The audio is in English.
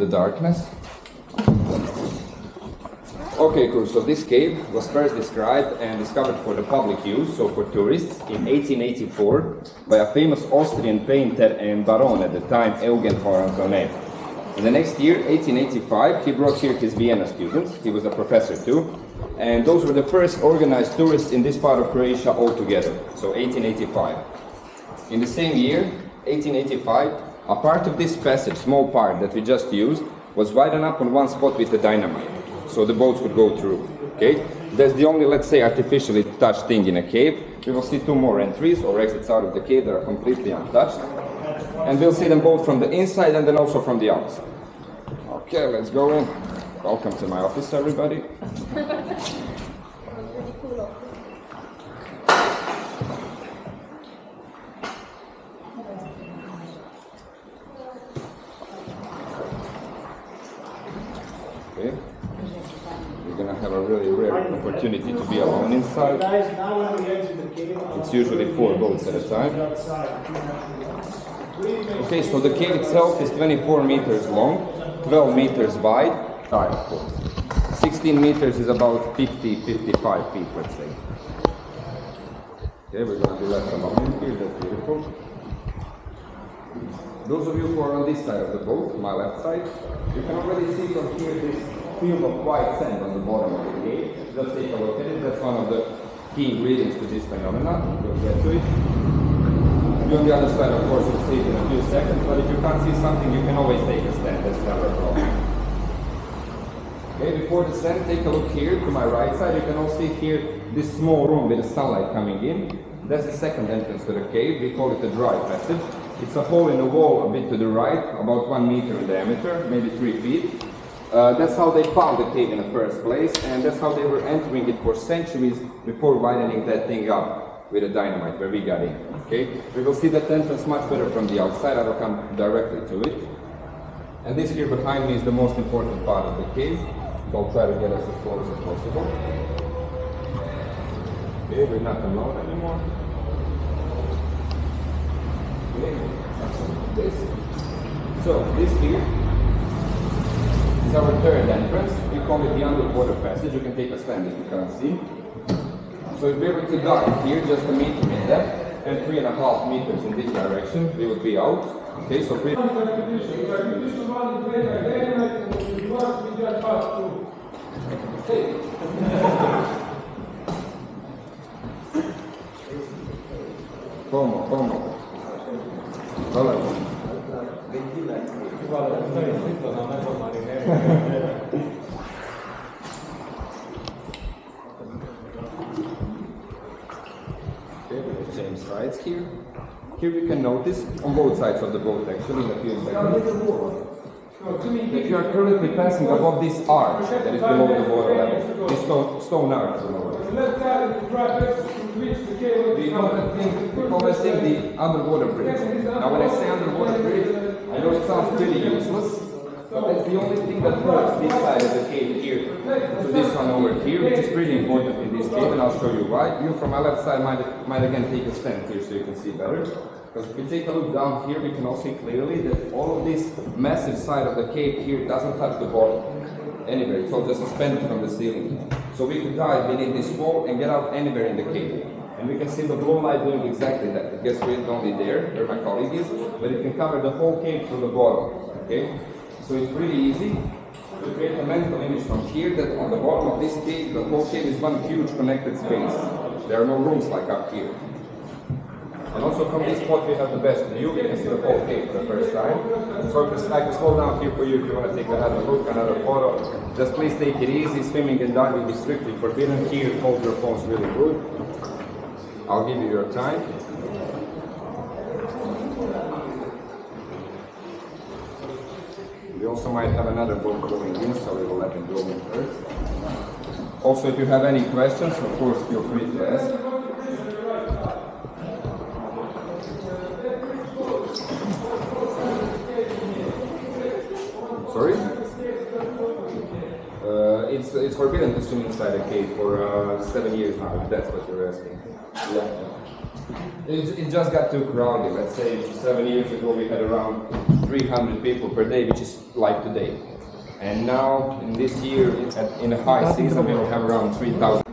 the darkness. Okay, cool. So this cave was first described and discovered for the public use, so for tourists, in 1884 by a famous Austrian painter and baron at the time, Eugen Hvar. In the next year, 1885, he brought here his Vienna students. He was a professor too. And those were the first organized tourists in this part of Croatia altogether, so 1885. In the same year, 1885, a part of this passage, small part that we just used, was widened up on one spot with the dynamite, so the boats would go through, okay? That's the only, let's say, artificially touched thing in a cave. We will see two more entries or exits out of the cave that are completely untouched. And we'll see them both from the inside and then also from the outside. Okay, let's go in. Welcome to my office, everybody. Okay. You're gonna have a really rare opportunity to be alone inside. It's usually 4 boats at a time. Okay, so the cave itself is 24 meters long, 12 meters wide, of course. 16 meters is about 55 feet, let's say. Okay, we're going to be left alone in here, that's beautiful. Those of you who are on this side of the boat, my left side, you can already see from here this film of white sand on the bottom of the cave. Just take a look at it, that's one of the key ingredients to this phenomenon. We'll get to it. On the other side, of course, you'll see it in a few seconds, but if you can't see something, you can always take a stand, that's never a problem. Okay, before the stand, take a look here to my right side. You can also see here this small room with the sunlight coming in. That's the second entrance to the cave. We call it the dry passage. It's a hole in the wall a bit to the right, about 1 meter in diameter, maybe 3 feet. That's how they found the cave in the first place, and that's how they were entering it for centuries before widening that thing up with a dynamite where we got in. Okay, we will see that entrance much better from the outside. I will come directly to it. And this here behind me is the most important part of the cave, so I'll try to get us as close as possible. Okay, we're not alone anymore. Okay, this. So this here is our third entrance. We call it the underwater passage. You can take a stand if you can't see. So if we were to dive here, just a meter in depth, and 3.5 meters in this direction, we would be out. Okay, so pretty... Como? Same sides here. Here you can notice on both sides of the boat actually in a few seconds. If you are currently passing above this arch that is below the water level, this stone arch below it. We call that thing the underwater bridge. Now when I say underwater bridge, I know it sounds pretty useless, but that's the only thing that holds this side of the cave here to this one over here, which is pretty important in this cave, and I'll show you why. You from my left side might again take a stand here so you can see better. Because if we take a look down here, we can all see clearly that all of this massive side of the cave here doesn't touch the bottom anywhere. It's all just suspended from the ceiling. So we could dive beneath this wall and get out anywhere in the cave. And we can see the blue light doing exactly that. It gets rid only there, where my colleague is, but it can cover the whole cave from the bottom. Okay? So it's pretty easy to create a mental image from here that on the bottom of this cave, the whole cave is one huge connected space. There are no rooms like up here. And also from this spot we have the best view. We can see the whole cave for the first time. So I can slow down here for you if you want to take another look, another photo. Just please take it easy. Swimming and diving is strictly forbidden here. Hold your phones really good. I'll give you your time. We also might have another boat going in, so we will let him go in first. Also, if you have any questions, of course, feel free to ask. Sorry? it's forbidden to swim inside a cave for 7 years now, if that's what you're asking. Yeah. It just got too crowded. Let's say 7 years ago we had around 300 people per day, which is like today. And now, in this year, in the high season, we will have around 3,000.